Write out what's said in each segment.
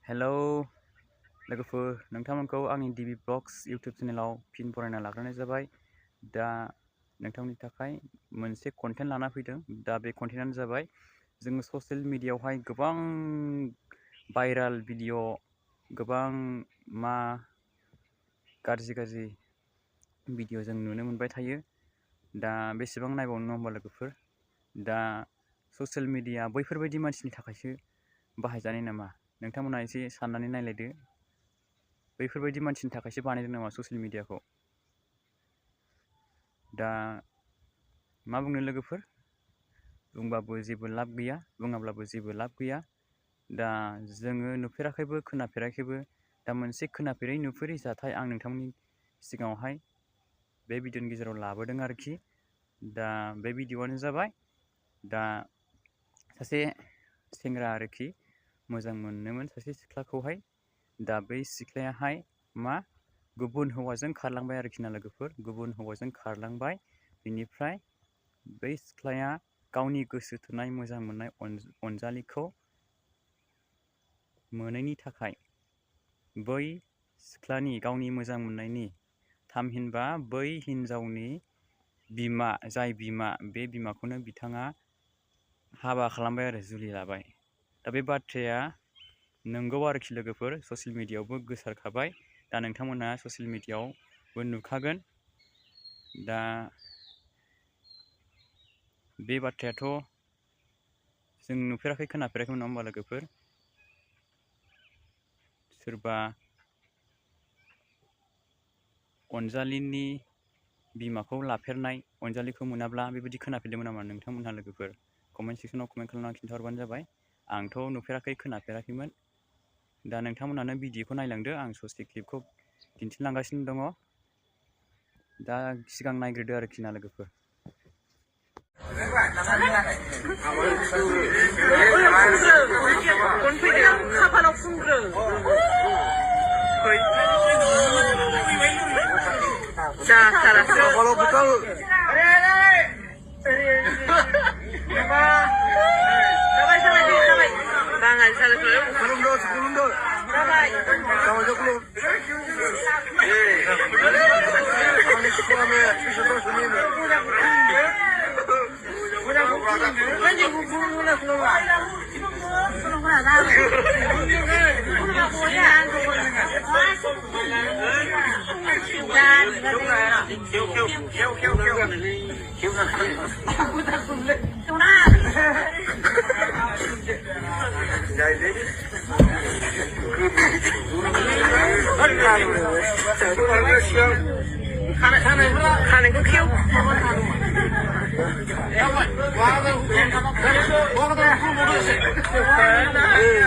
Hello लोगोफोर, नोंथांमोनखौ आंनि डिबि blogs YouTube चेनेलाव फिन बरायना लाग्रोनाय जाबाय। दा नोंथांनि थाखाय मोनसे कन्टेन्ट लाना फैदों। दा बे कन्टेन्टआनो जाबाय, जोङो ससियेल मिडियायावहाय गोबां भाइराल भिडिअ, गोबां गाज्रि भिडिअ जों नुनो मोनबाय थायो। दा बेसेबां नायबावनो नङा होमबा लोगोफोर? दा ससियेल मिडिया बैफोरबायदि मानसिनि थाखायसो बाहायजानाय नामा? नोंथांमोना एसे साननानै नायलायदो। बैफोरबायदि मानसिनि थाखायसो बानायदों नामा ससियेल मिडियाखौ? दा मा बुंनो लोगोफोर, बुंबाबो जेबो लाब गैया, बुङाब्लाबो जेबो लाब गैया। दा जोङो नुफेराखैबो खोनाफेराखैबो। दा मोनसे खोनाफेरै नुफेरै जाथाय आं नोंथांमोननि सिगाङावहाय बे भिडिअनि गेजेराव लाबोदों आरोखि। दा बे भिडिअआनो जाबाय, दा सासे सेंग्रा आरोखि मोजां मोनोमोन सासे सिख्लाखौहाय। दा बै सिख्लायाहाय गुबुन हौवाजों खारलांबाय आरोखि ना लोगोफोर, गुबुन हौवाजों खारलांबाय। बिनिफ्राय बै सिख्लाया गावनि गोसो थोनाय मोजां मोननाय अनजालिखौ मोनैनि थाखाय बै सिख्लानि, गावनि मोजां मोननायनि थामहिनबा बै हिन्जावनि बिमा, जाय बिमा, बे बिमाखौनो बिथाङा हाबा खालामबाय आरो जुलि लाबाय। दा बे बाथ्राया नंगौ आरोखि लोगोफोर, ससियेल मिडियायावबो गोसारखाबाय। दा नोंथांमोना ससियेल मिडियायावबो नुखागोन। दा बे बाथ्रायाथ' जों नुफेराखै खोनाफेराखैमोन नङा होमबा लोगोफोर? सोरबा अनजालिनि बिमाखौ लाफेरनाय, अनजालिखौ मोनाब्ला बेबायदि खोनाफेरदोंमोन नामा नोंथांमोनहा लोगोफोर? कमेन्ट सेक्सनाव कमेन्ट खालामनानै खिन्थाहरबानो जाबाय। आंथ' नुफेराखै खोनाफेराखैमोन। दा नोंथांमोनानो भिडिअखौ नायलांदो, आं ससे क्लिपखौ दिन्थिलांगासिनो दङ। दा सिगां नायग्रोदो आरोखि ना लोगोफोर। खाफालाव फुनग्रो। जाथारासै। खाफालाव फुनथाल। बाङालि सालायफोर। खुलुमदो, खुलुमदो। जाबाय। जाबाय खुलुम। खानायखौ खेव।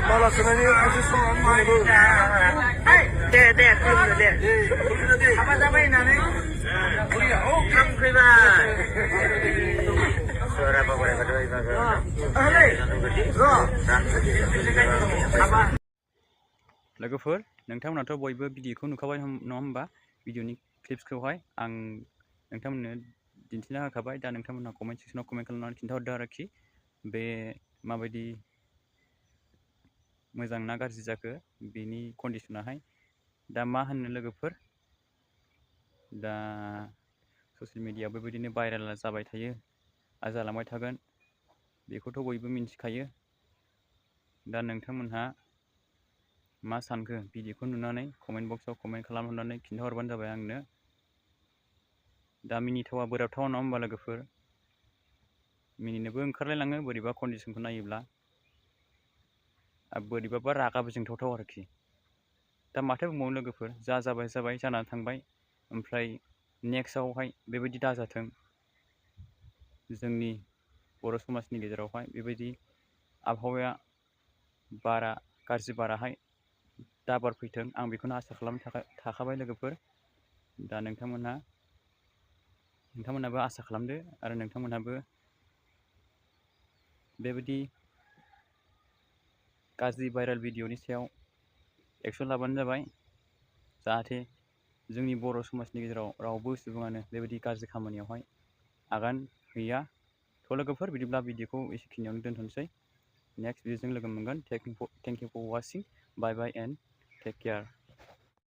माला सोनायनि दे खुलुमदो दे। हाबा जाबाय होननानै लोगोफोर, नोंथांमोनाथ' बयबो भिडिअखौ नुखाबाय नङा होमबा? भिडिअनि क्लिप्सखौहाय आं नोंथांमोननो दिन्थिना होखाबाय। दा नोंथांमोनहा कमेन्ट सेक्सनाव कमेन्ट खालामनानै खिन्थाहरदो आरोखि, बे माबायदि मोजां ना गाज्रि जाखो बेनि कन्डिसनाहाय। दा मा होननो लोगोफोर, दा ससियेल मिडियायाव बेबायदिनो भाइरेल जाबाय थायो आरो जालांबाय थागोन, बेखौथ' बयबो मिन्थिखायो। दा नोंथांमोनहा मा सानखो भिडिअखौ नुनानै कमेन्ट बक्सआव कमेन्ट खालामहरनानै खिन्थाहरबानो जाबाय आंनो। दा मिनिथावा बोराबथावा नङा होमबा लोगोफोर? मिनिनोबो ओंखारलायलाङो बोरैबा कन्डिसनखौ नायोब्ला, बोरैबाबा रागाबो जोंथावथाव आरोखि। दा माथो बुंबावनो लोगोफोर, जा जाबाय जाबाय, जानानै थांबाय। ओमफ्राय नेक्स्टआवहाय बेबायदि दाजाथों, जोंनि बर' समाजनि गेजेरावहाय बेबायदि आबहावाया गाज्रि बाराहाय दाबारफैथों, आं बेखौनो आसा खालामनो थाखाबाय लोगोफोर। दा नोंथांमोनहाबो आसा खालामदो, आरो नोंथांमोनहाबो बेबायदि गाज्रि भाइरेल भिडिअनि सायाव एक्सन लाबानो जाबाय, जाहाथे जोंनि बर' समाजनि गेजेराव रावबो सुबुङानो बेबायदि गाज्रि खामानियावहाय आगान हैया। थ' लोगोफोर, बिदिब्ला भिडिअखौ एसेखिनियावनो दोनथ'नोसै। नेक्स्ट भिडिअजों लोगो मोनगोन। Thank you for watching. Bye bye and take care.